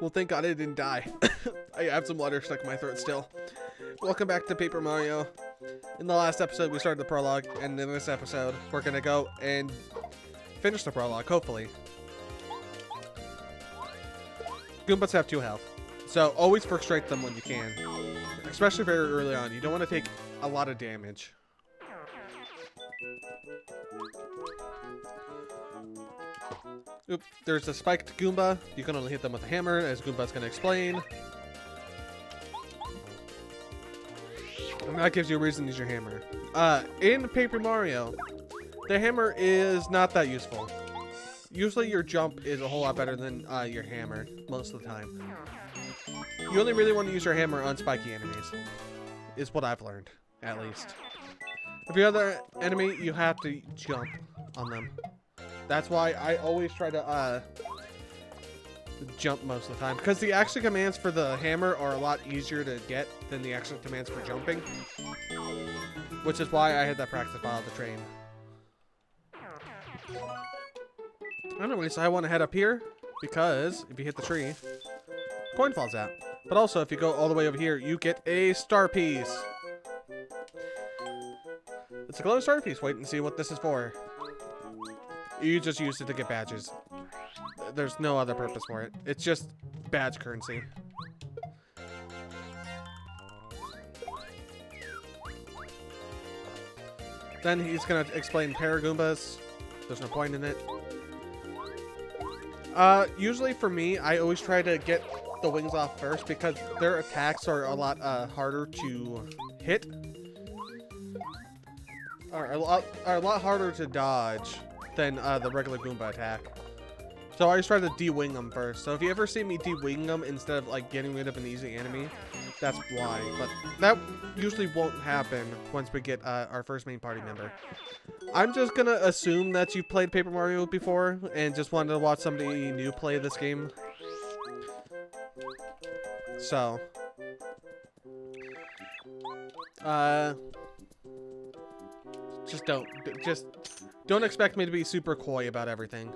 Well, thank God I didn't die. I have some water stuck in my throat still. Welcome back to Paper Mario. In the last episode, we started the prologue, and in this episode, we're gonna go and finish the prologue, hopefully. Goombas have 2 health, so always first strike them when you can. Especially very early on. You don't want to take a lot of damage. Oop, there's a spiked Goomba. You can only hit them with a hammer, as Goomba's going to explain. And that gives you a reason to use your hammer. In Paper Mario, the hammer is not that useful. Usually your jump is a whole lot better than your hammer, most of the time. You only really want to use your hammer on spiky enemies, is what I've learned, at least. Every other enemy, you have to jump on them. That's why I always try to jump most of the time, because the action commands for the hammer are a lot easier to get than the action commands for jumping, which is why I had that practice while on the train. Anyways, I want to head up here, because if you hit the tree, coin falls out. But also, if you go all the way over here, you get a star piece. It's a glowing star piece. Wait and see what this is for. You just use it to get badges. There's no other purpose for it. It's just badge currency. Then he's going to explain Paragoombas. There's no point in it. Usually for me, I always try to get the wings off first because their attacks are a lot harder to hit. Are a lot harder to dodge than the regular Goomba attack. So I always try to de-wing them first. So if you ever see me de-wing them instead of like getting rid of an easy enemy, that's why. But that usually won't happen once we get our first main party member. I'm just gonna assume that you've played Paper Mario before and just wanted to watch somebody new play this game. So, just don't expect me to be super coy about everything.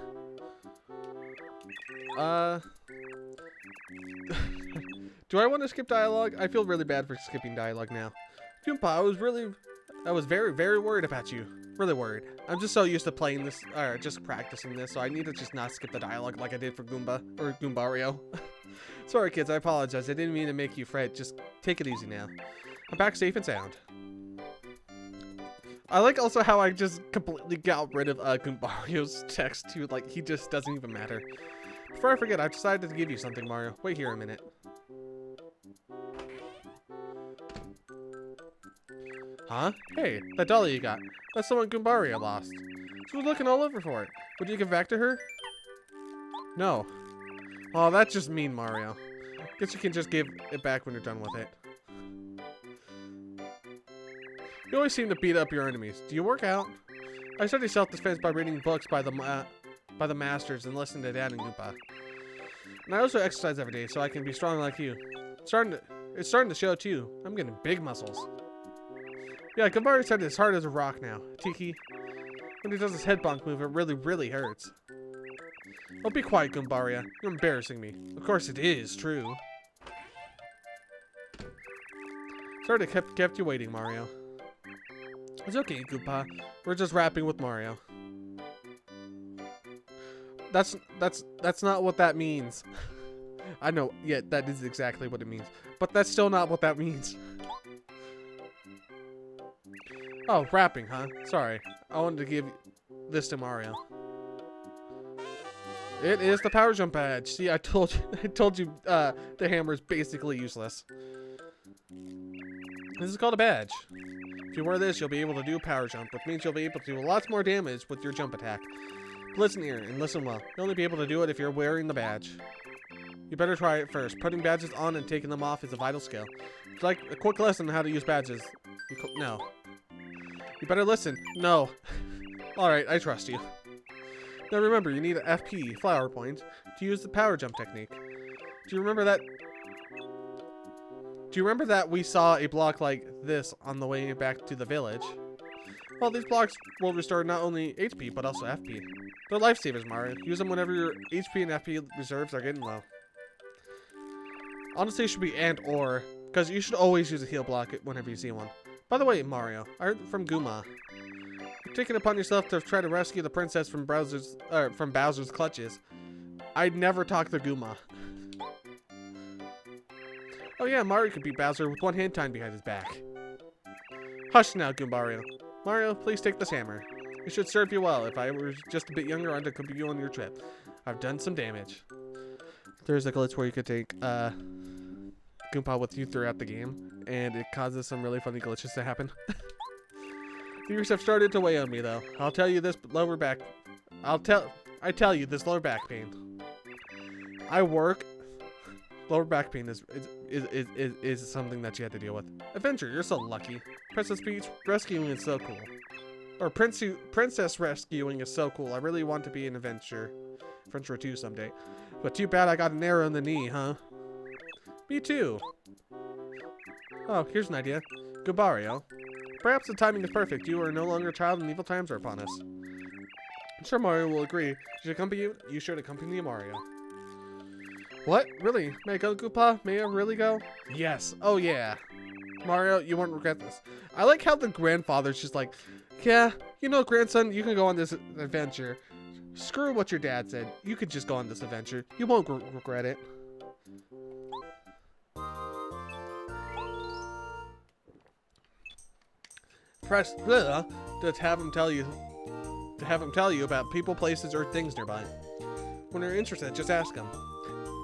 Do I want to skip dialogue? I feel really bad for skipping dialogue now. Goomba, I was very, very worried about you. Really worried. I'm just so used to playing this, or just practicing this, so I need to just not skip the dialogue like I did for Goomba, or Goombario. Sorry kids, I apologize. I didn't mean to make you fret. Just take it easy now. I'm back safe and sound. I like also how I just completely got rid of Goombario's text too. Like, he just doesn't even matter. Before I forget, I've decided to give you something, Mario. Wait here a minute. Huh? Hey, that dolly you got. That's the one Goombario lost. She was looking all over for it. Would you give back to her? No. Oh, that's just mean, Mario. Guess you can just give it back when you're done with it. You always seem to beat up your enemies. Do you work out? I study self-defense by reading books by the masters and listening to Dad and Goomba. And I also exercise every day so I can be strong like you. It's starting to show too. I'm getting big muscles. Yeah, Goombario said it's hard as a rock now. Tiki. When he does his head bonk move, it really, really hurts. Oh, be quiet, Goombario. You're embarrassing me. Of course it is true. Sorry to kept you waiting, Mario. It's okay, Goomba. We're just rapping with Mario. That's not what that means. I know, yeah, that is exactly what it means. But that's still not what that means. Oh, rapping, huh? Sorry. I wanted to give this to Mario. It is the power jump badge. See, I told you the hammer is basically useless. This is called a badge. If you wear this, you'll be able to do a power jump, which means you'll be able to do lots more damage with your jump attack. Listen here, and listen well. You'll only be able to do it if you're wearing the badge. You better try it first. Putting badges on and taking them off is a vital skill. It's like a quick lesson on how to use badges. No. You better listen. No. Alright, I trust you. Now remember, you need an FP, flower point, to use the power jump technique. Do you remember that? Do you remember that we saw a block like this on the way back to the village? Well, these blocks will restore not only HP, but also FP. They're lifesavers, Mario. Use them whenever your HP and FP reserves are getting low. Honestly, it should be and or, because you should always use a heal block whenever you see one. By the way, Mario, I heard from Goomba. You're taking it upon yourself to try to rescue the princess from Bowser's clutches. I'd never talk to Goomba. Oh yeah, Mario could beat Bowser with one hand tied behind his back. Hush now, Goombario. Mario, please take this hammer. It should serve you well. If I were just a bit younger, I'd accompany you on your trip. I've done some damage. There's a glitch where you could take Goomba with you throughout the game, and it causes some really funny glitches to happen. The years have started to weigh on me, though. I tell you this lower back pain. I work. Lower back pain is something that you have to deal with. Adventure, you're so lucky. Princess Peach rescuing is so cool. Or princess rescuing is so cool. I really want to be an adventurer 2 someday. But too bad I got an arrow in the knee, huh? Me too. Oh, here's an idea. Goombario. Perhaps the timing is perfect. You are no longer a child and evil times are upon us. I'm sure Mario will agree. You should accompany Mario. What? Really? May I go, Goomba? May I really go? Yes. Oh, yeah. Mario, you won't regret this. I like how the grandfather's just like, yeah, you know, grandson, you can go on this adventure. Screw what your dad said. You could just go on this adventure. You won't regret it. Press to have him tell you about people, places, or things nearby. When you're interested, just ask him.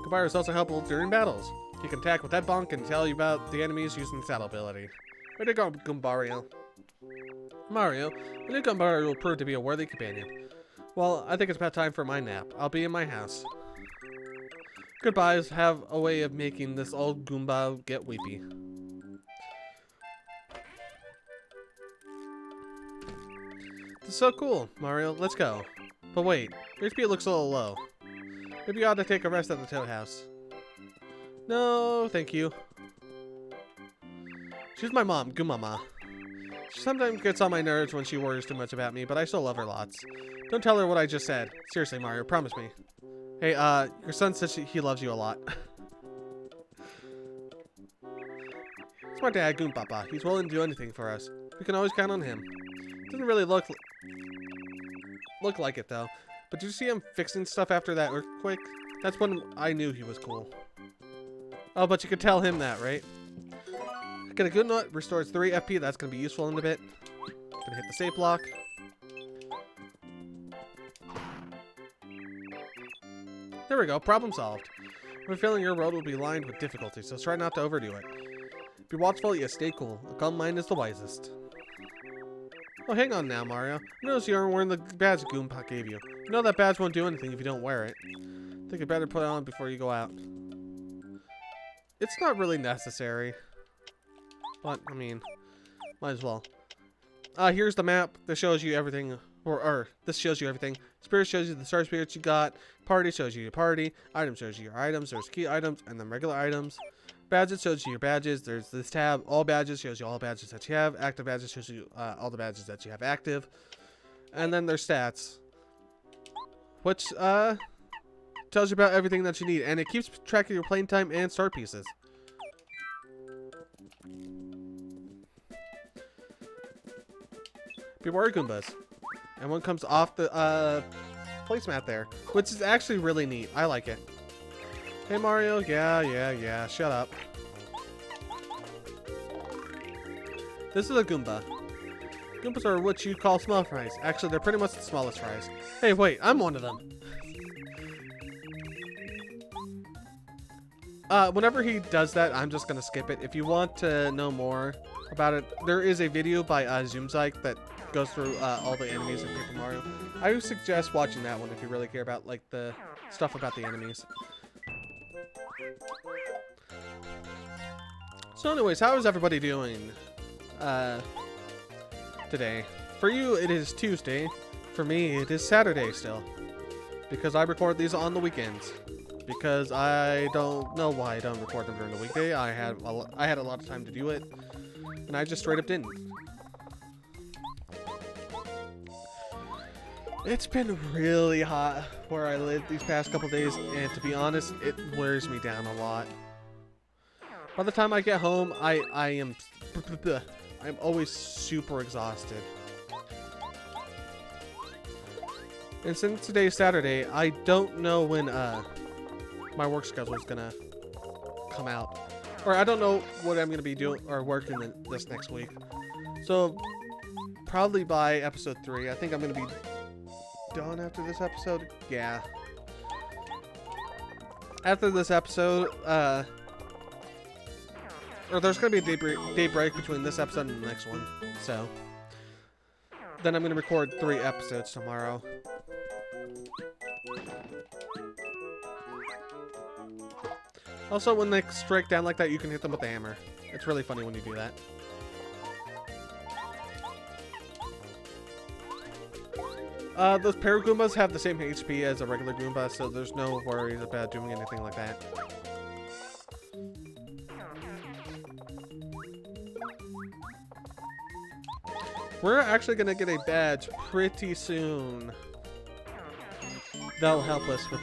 Goombario is also helpful during battles. He can attack with that bonk and tell you about the enemies using the saddle ability. Way to go, Goombario. Mario, I think Goombario will prove to be a worthy companion. Well, I think it's about time for my nap. I'll be in my house. Goodbyes have a way of making this old Goomba get weepy. This is so cool, Mario. Let's go. But wait, your speed looks a little low. Maybe you ought to take a rest at the Toad House. No, thank you. She's my mom, Goomama. She sometimes gets on my nerves when she worries too much about me, but I still love her lots. Don't tell her what I just said. Seriously, Mario, promise me. Hey, your son says he loves you a lot. It's my dad, Goompapa. He's willing to do anything for us. We can always count on him. Doesn't really look like it, though. But did you see him fixing stuff after that earthquake? That's when I knew he was cool. Oh, but you could tell him that, right? Get a good note, restores 3 FP. That's going to be useful in a bit. Gonna hit the save block. There we go, problem solved. I have a feeling your road will be lined with difficulty, so try not to overdo it. Be watchful, yet stay cool. A calm mind is the wisest. Oh, hang on now, Mario. I notice you aren't wearing the badge Goomba gave you. You know that badge won't do anything if you don't wear it. I think you better put it on before you go out. It's not really necessary. But, I mean, might as well. Here's the map that shows you everything. Or this shows you everything. Spirit shows you the star spirits you got. Party shows you your party. Item shows you your items. There's key items and then regular items. Badges shows you your badges. There's this tab. All badges shows you all badges that you have. Active badges shows you all the badges that you have active. And then there's stats, which tells you about everything that you need. And it keeps track of your playing time and star pieces. Beware Goombas. And one comes off the placemat there, which is actually really neat. I like it. Hey Mario, yeah, shut up. This is a Goomba. Goombas are what you call small fries. Actually, they're pretty much the smallest fries. Hey, wait, I'm one of them. Whenever he does that, I'm just gonna skip it. If you want to know more about it, there is a video by Zoomzyke that goes through all the enemies in Paper Mario. I would suggest watching that one if you really care about like the stuff about the enemies. So anyways, how is everybody doing today? For you, it is Tuesday. For me, it is Saturday still. Because I record these on the weekends. Because I don't know why I don't record them during the weekday. I had a lot of time to do it. And I just straight up didn't. It's been really hot where I live these past couple days, and to be honest, it wears me down a lot. By the time I get home, I'm always super exhausted. And since today's Saturday, I don't know when my work schedule is gonna come out, or I don't know what I'm gonna be doing or working this next week. So probably by episode 3, I think I'm gonna be done after this episode. Yeah. After this episode, or there's gonna be a day break between this episode and the next one. So then I'm gonna record 3 episodes tomorrow. Also, when they strike down like that, you can hit them with the hammer. It's really funny when you do that. Those Paragoombas have the same HP as a regular Goomba, so there's no worries about doing anything like that. We're actually going to get a badge pretty soon. That'll help us with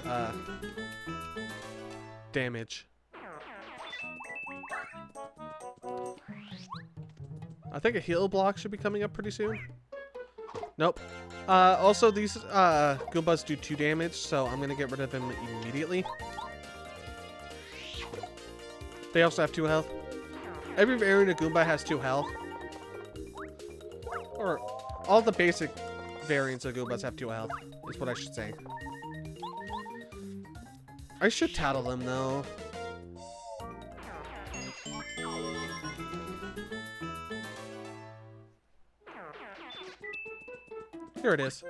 damage. I think a heal block should be coming up pretty soon. Nope. Also, these Goombas do 2 damage, so I'm going to get rid of them immediately. They also have 2 health. Every variant of Goomba has 2 health. Or, all the basic variants of Goombas have 2 health, is what I should say. I should tattle them, though. Here it is.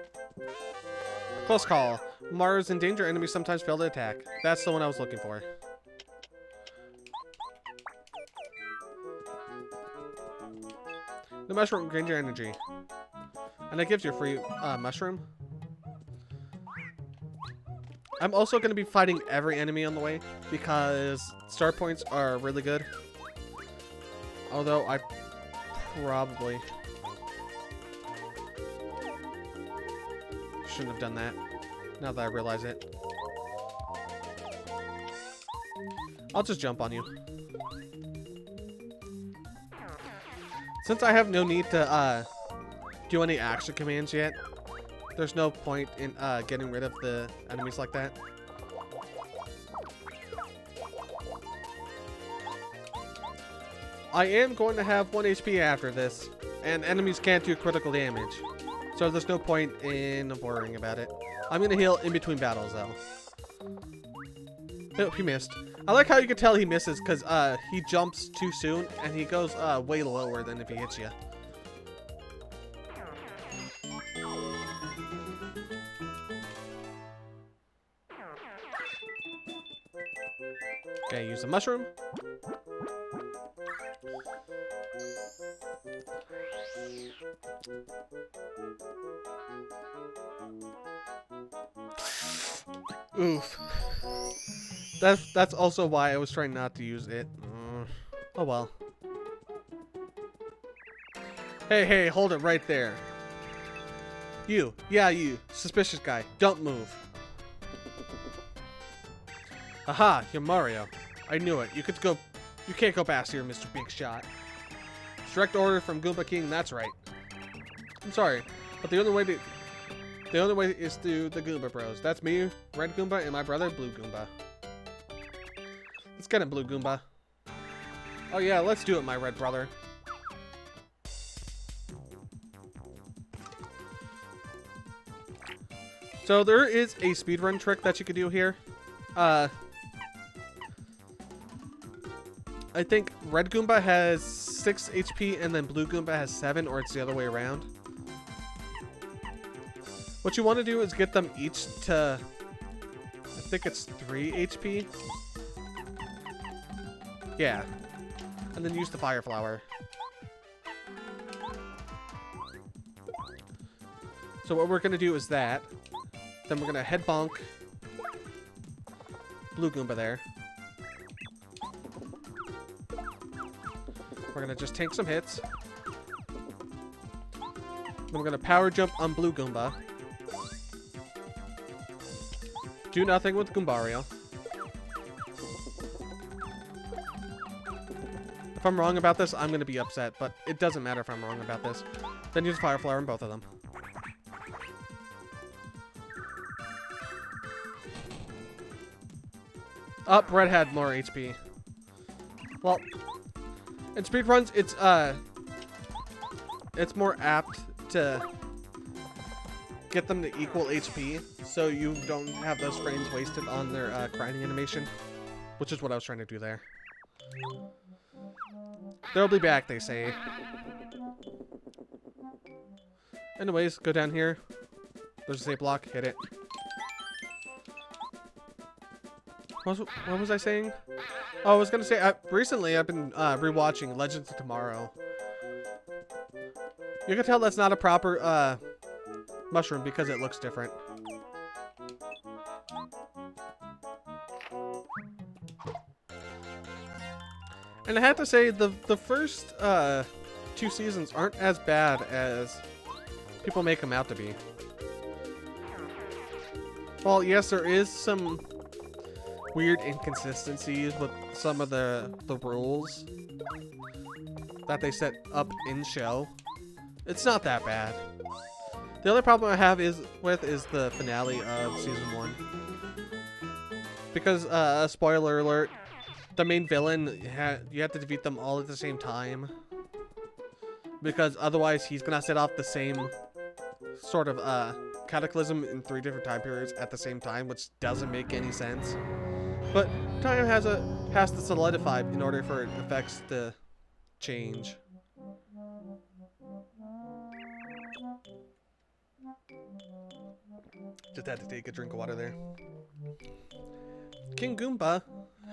Close call. Mario's in danger. Enemies sometimes fail to attack. That's the one I was looking for. The mushroom gains your energy. And it gives you a free mushroom. I'm also going to be fighting every enemy on the way because star points are really good. Although I probably shouldn't have done that, now that I realize it. I'll just jump on you. Since I have no need to do any action commands yet, there's no point in getting rid of the enemies like that. I am going to have 1 HP after this, and enemies can't do critical damage. So there's no point in worrying about it. I'm going to heal in between battles, though. Oh, he missed. I like how you can tell he misses, because he jumps too soon, and he goes way lower than if he hits you. Okay, use the mushroom. Oof. That's also why I was trying not to use it. Oh well. Hey, hold it right there. You. Yeah, you. Suspicious guy. Don't move. Aha, you're Mario. I knew it. You can't go past here, Mr. Big Shot. Direct order from Goomba King, that's right. I'm sorry, but the only way is through the Goomba Bros. That's me, Red Goomba, and my brother, Blue Goomba. Let's get him, Blue Goomba. Oh yeah, let's do it, my red brother. So there is a speedrun trick that you could do here. I think Red Goomba has 6 HP and then Blue Goomba has 7, or it's the other way around. What you want to do is get them each to, I think it's 3 HP. Yeah. And then use the Fire Flower. So what we're going to do is that. Then we're going to head bonk Blue Goomba there. We're going to just tank some hits. Then we're going to power jump on Blue Goomba. Do nothing with Goombario. If I'm wrong about this, I'm going to be upset, but it doesn't matter if I'm wrong about this. Then use Fire Flower on both of them. Up, Red had more HP. Well, in speedruns, it's more apt to get them to equal HP, so you don't have those frames wasted on their grinding animation, which is what I was trying to do there. They'll be back, they say. Anyways, go down here. There's a safe block. Hit it. What was I saying? Oh, I was gonna say, recently I've been rewatching Legends of Tomorrow. You can tell that's not a proper mushroom because it looks different. And I have to say, the first 2 seasons aren't as bad as people make them out to be. Well, yes, there is some weird inconsistencies with some of the rules that they set up in show. It's not that bad. The other problem I have is the finale of season 1. Because, spoiler alert, the main villain, you have to defeat them all at the same time. Because otherwise he's gonna set off the same sort of cataclysm in 3 different time periods at the same time, which doesn't make any sense. But time has to solidify in order for effects to change. Just had to take a drink of water there. King Goomba,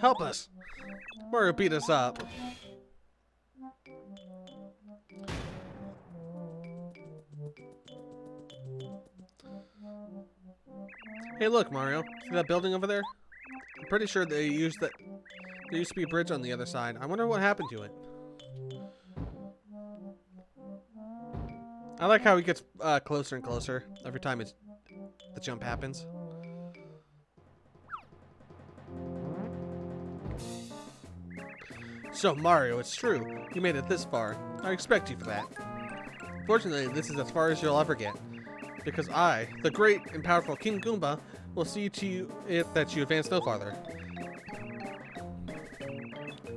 help us! Mario beat us up. Hey, look, Mario. See that building over there? I'm pretty sure there used to be a bridge on the other side. I wonder what happened to it. I like how he gets closer and closer every time the jump happens. So, Mario, it's true. You made it this far. I respect you for that. Fortunately, this is as far as you'll ever get. Because I, the great and powerful King Goomba, will see to it that you advance no farther.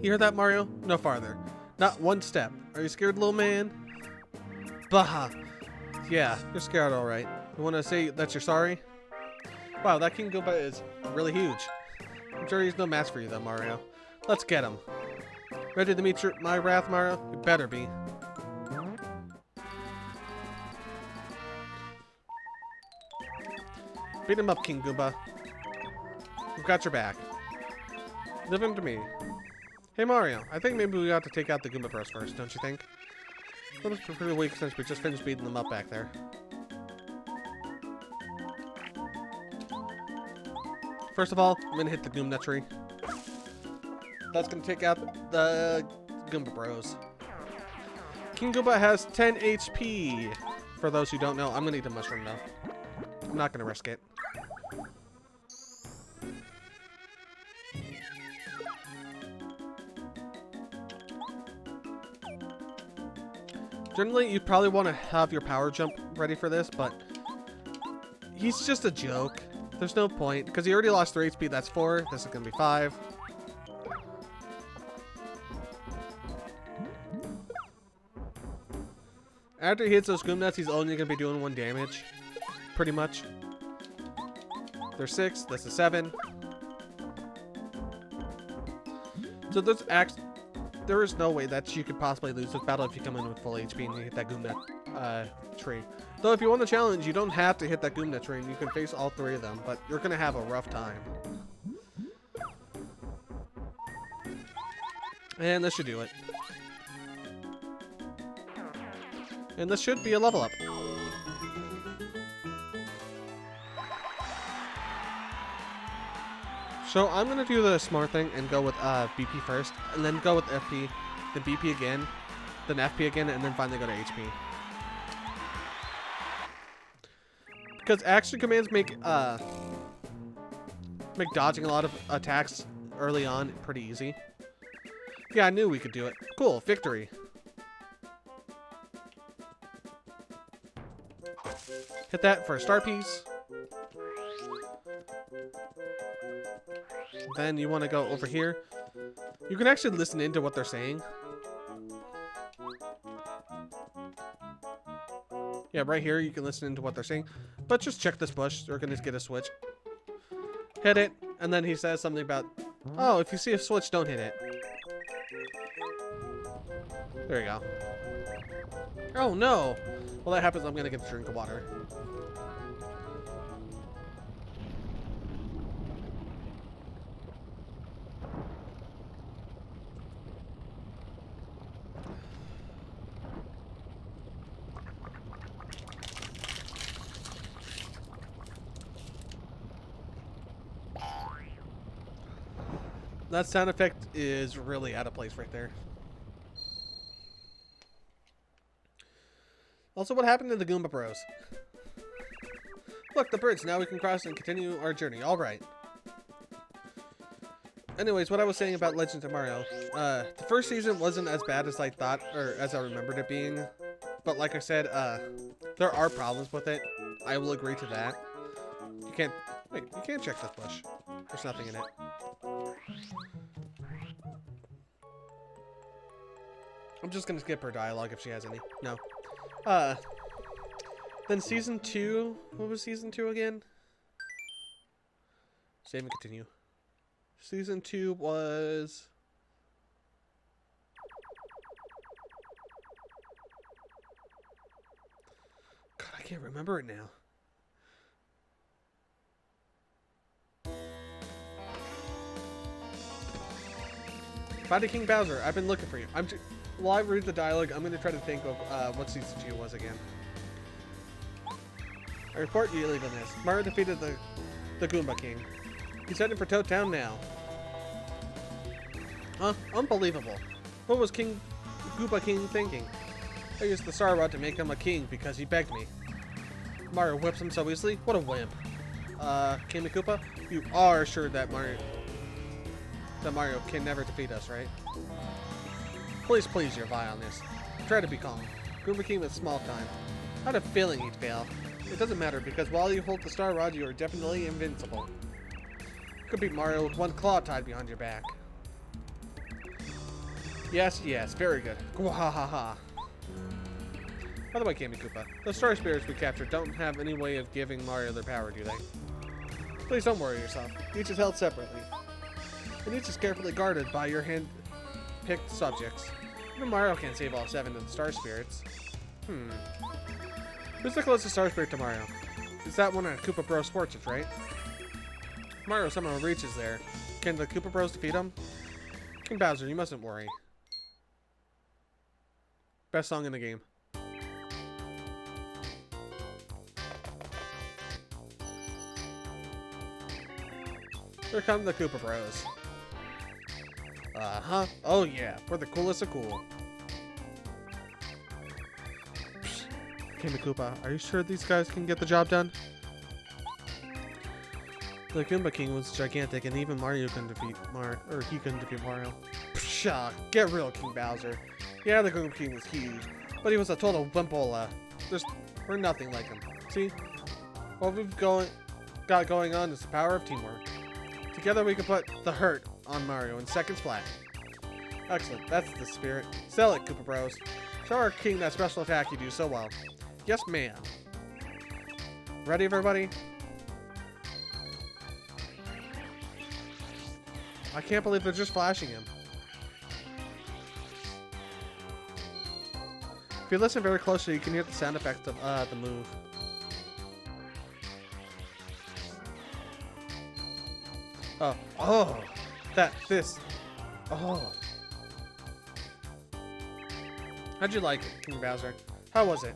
You heard that, Mario? No farther. Not one step. Are you scared, little man? Bah! Yeah, you're scared, alright. You want to say that you're sorry? Wow, that King Goomba is really huge. I'm sure he's no match for you, though, Mario. Let's get him. Ready to meet my wrath, Mario? You better be. Beat him up, King Goomba. We've got your back. Leave him to me. Hey, Mario, I think maybe we ought to take out the Goomba Bros first, don't you think? That was pretty weak since we just finished beating them up back there. First of all, I'm gonna hit the Goomba tree. That's gonna take out the Goomba Bros. King Goomba has 10 HP. For those who don't know, I'm gonna eat a mushroom though. I'm not gonna risk it. Generally, you probably want to have your power jump ready for this, but he's just a joke. There's no point, because he already lost 3 HP, that's 4. This is going to be 5. After he hits those Goom Nuts, he's only going to be doing 1 damage. Pretty much. There's 6, this is 7. So there is no way that you could possibly lose this battle if you come in with full HP and you hit that Goom Nut tree. Though if you want the challenge, you don't have to hit that Goom Nut tree and you can face all 3 of them, but you're going to have a rough time. And this should do it. And this should be a level up. So I'm going to do the smart thing and go with BP first, and then go with FP, then BP again, then FP again, and then finally go to HP. Because action commands make dodging a lot of attacks early on pretty easy. Yeah, I knew we could do it. Cool, victory. Hit that for a star piece. Then you want to go over here. You can actually listen into what they're saying. Yeah, right here you can listen into what they're saying. But just check this bush. We're going to get a switch. Hit it. And then he says something about, oh, if you see a switch, don't hit it. There you go. Oh, no. Well, that happens. I'm going to get a drink of water. That sound effect is really out of place right there. Also, what happened to the Goomba Bros? Look, the bridge. Now we can cross and continue our journey. All right. Anyways, what I was saying about Legends of Mario. The first season wasn't as bad as I thought, or as I remembered it being. But like I said, there are problems with it. I will agree to that. You can't... Wait, you can't check this bush. There's nothing in it. I'm just gonna skip her dialogue if she has any. No. Then season 2. What was season 2 again? Save and continue. Season 2 was... God, I can't remember it now. Fighting King Bowser, I've been looking for you. While I read the dialogue, I'm going to try to think of what season 2 was again. I report you leaving this. Mario defeated the Goomba King. He's heading for Toad Town now. Huh? Unbelievable. What was Goomba King thinking? I used the Star Rod to make him a king because he begged me. Mario whips him so easily? What a wimp. King Koopa, you are sure that Mario can never defeat us, right? Please, you're Vi on this. Try to be calm. Goomba King was small time. I had a feeling he'd fail. It doesn't matter, because while you hold the Star Rod, you are definitely invincible. You could beat Mario with one claw tied behind your back. Yes, very good. Gwahaha. By the way, Kami Koopa, the Star Spirits we captured don't have any way of giving Mario their power, do they? Please don't worry yourself. Each is held separately. And each is carefully guarded by your hand-picked subjects. Even Mario can't save all 7 of the Star Spirits. Who's the closest Star Spirit to Mario? Is that one of Koopa Bros Fortunes, right? If Mario somehow reaches there. Can the Koopa Bros defeat him? King Bowser, you mustn't worry. Best song in the game. Here come the Koopa Bros. Uh-huh. Oh yeah, we're the coolest of cool. Kami Koopa, are you sure these guys can get the job done? The Goomba King was gigantic, and even Mario couldn't defeat he couldn't defeat Mario. Pshaw, get real, King Bowser. Yeah, the Goomba King was huge, but he was a total wimpola. We're nothing like him. See, what we've got going on is the power of teamwork. Together we can put the hurt on Mario in seconds flat. Excellent, that's the spirit. Sell it, Koopa Bros. Show our king that special attack you do so well. Yes, ma'am. Ready, everybody? I can't believe they're just flashing him. If you listen very closely, you can hear the sound effect of the move. Oh, oh. How'd you like it, King Bowser? How was it?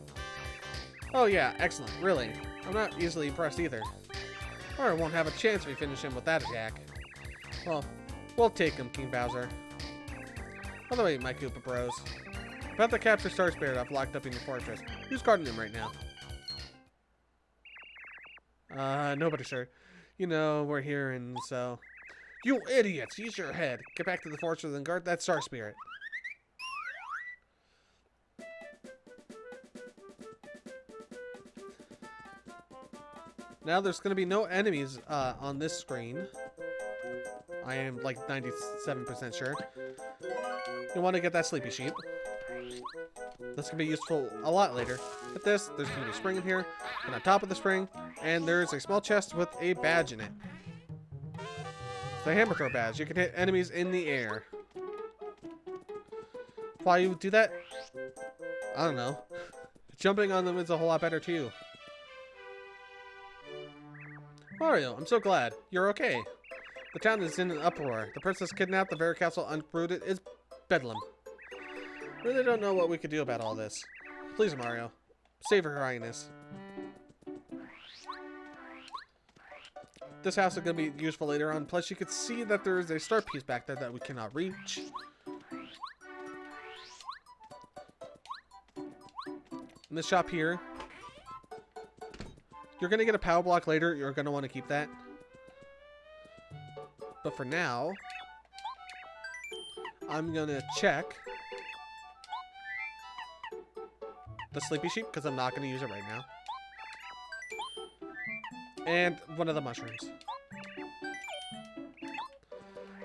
Oh yeah, excellent, really. I'm not easily impressed either. Mario won't have a chance if we finish him with that attack. Well, we'll take him, King Bowser. By the way, my Koopa Bros, about the capture Star Spirit I've locked up in your fortress. Who's guarding him right now? Nobody, sir. You know, we're here and so... You idiots! Use your head. Get back to the fortress and guard that star spirit. Now there's going to be no enemies on this screen. I am like 97% sure. You want to get that sleepy sheep. This can be useful a lot later. At this, there's going to be a spring in here, and on top of the spring, and there's a small chest with a badge in it. The hammer throw badge. You can hit enemies in the air. Why you would do that? I don't know. Jumping on them is a whole lot better too. Mario, I'm so glad. You're okay. The town is in an uproar. The princess kidnapped, the very castle uprooted. It's bedlam. Really don't know what we could do about all this. Please, Mario. Save her highness. This house is going to be useful later on. Plus, you can see that there is a star piece back there that we cannot reach. In this shop here, you're going to get a power block later. You're going to want to keep that. But for now, I'm going to check the sleepy sheep because I'm not going to use it right now. And one of the mushrooms.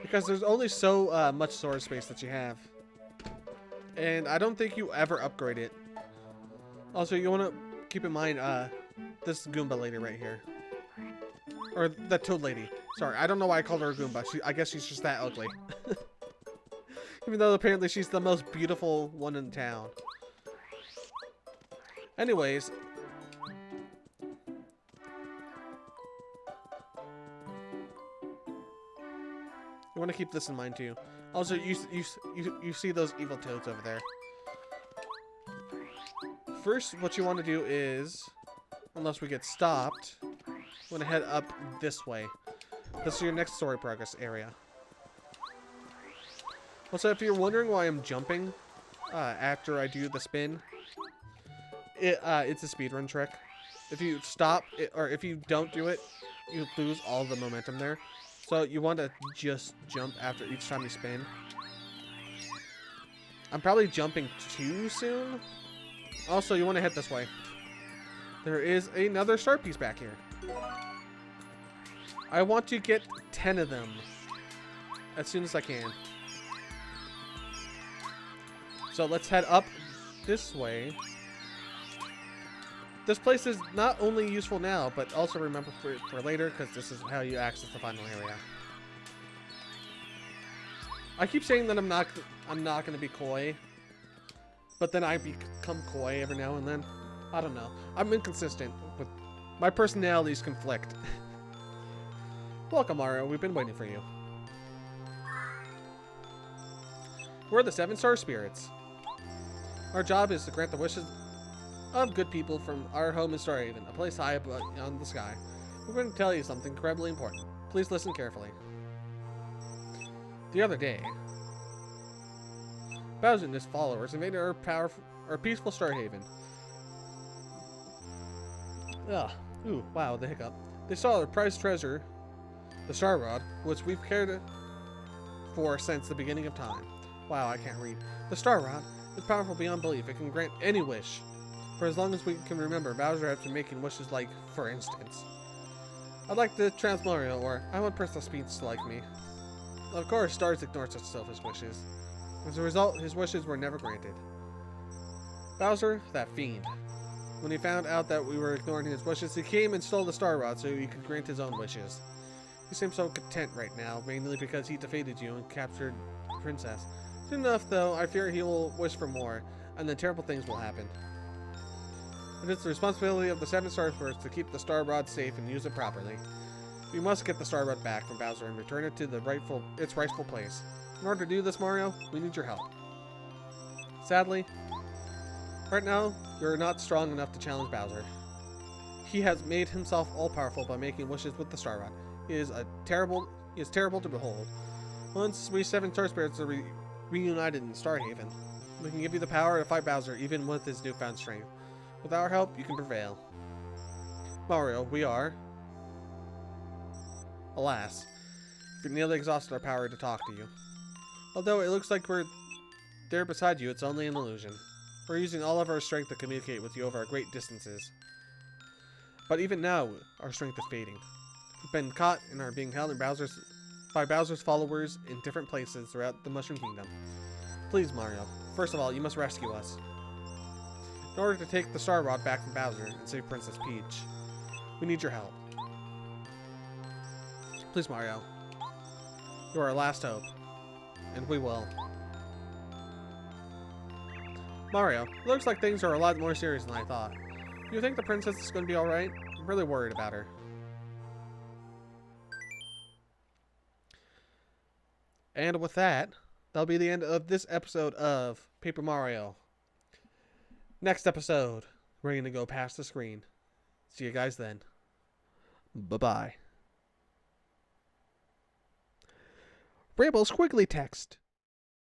Because there's only so much storage space that you have. And I don't think you ever upgrade it. Also, you want to keep in mind this Goomba lady right here. Or the Toad lady. Sorry, I don't know why I called her a Goomba. I guess she's just that ugly. Even though apparently she's the most beautiful one in town. Anyways. You want to keep this in mind too. Also, you see those evil toads over there. First, what you want to do is, unless we get stopped, you want to head up this way. This is your next story progress area. Also, if you're wondering why I'm jumping after I do the spin, it's a speedrun trick. If you stop, or if you don't do it, you lose all the momentum there. So you want to just jump after each time you spin. I'm probably jumping too soon. Also, you want to head this way. There is another star piece back here. I want to get 10 of them as soon as I can. So let's head up this way. This place is not only useful now, but also remember for later, because this is how you access the final area. I keep saying that I'm not going to be coy, but then I become coy every now and then. I don't know. I'm inconsistent. But my personalities conflict. Welcome, Mario. We've been waiting for you. We're the 7 Star Spirits. Our job is to grant the wishes of good people from our home in Starhaven, a place high above on the sky. We're going to tell you something incredibly important. Please listen carefully. The other day, Bowser and his followers invaded our peaceful Starhaven. Ugh. Ooh, wow, the hiccup. They saw their prized treasure, the Star Rod, which we've cared for since the beginning of time. Wow, I can't read. The Star Rod is powerful beyond belief. It can grant any wish. For as long as we can remember, Bowser has been making wishes like, for instance, I'd like to trans Mario, or I want personal speech to like me. Of course, Stars ignored such selfish wishes. As a result, his wishes were never granted. Bowser, that fiend. When he found out that we were ignoring his wishes, he came and stole the Star Rod so he could grant his own wishes. He seems so content right now, mainly because he defeated you and captured the princess. Soon enough, though, I fear he will wish for more, and then terrible things will happen. It is the responsibility of the 7 Star Spirits to keep the Star Rod safe and use it properly. We must get the Star Rod back from Bowser and return it to its rightful place. In order to do this, Mario, we need your help. Sadly, right now, you're not strong enough to challenge Bowser. He has made himself all-powerful by making wishes with the Star Rod. He is terrible to behold. Once we 7 Star Spirits are reunited in Starhaven, we can give you the power to fight Bowser even with his newfound strength. With our help, you can prevail. Mario, we are, alas, We've nearly exhausted our power to talk to you. Although it looks like we're there beside you, it's only an illusion. We're using all of our strength to communicate with you over great distances. But even now, our strength is fading. We've been caught and are being held in by Bowser's followers in different places throughout the Mushroom Kingdom. Please, Mario. First of all, you must rescue us. In order to take the Star Rod back from Bowser and save Princess Peach, we need your help. Please, Mario. You are our last hope. And we will. Mario, it looks like things are a lot more serious than I thought. Do you think the princess is going to be alright? I'm really worried about her. And with that, that'll be the end of this episode of Paper Mario. Next episode, we're going to go past the screen. See you guys then. Bye-bye. Rainbow squiggly text.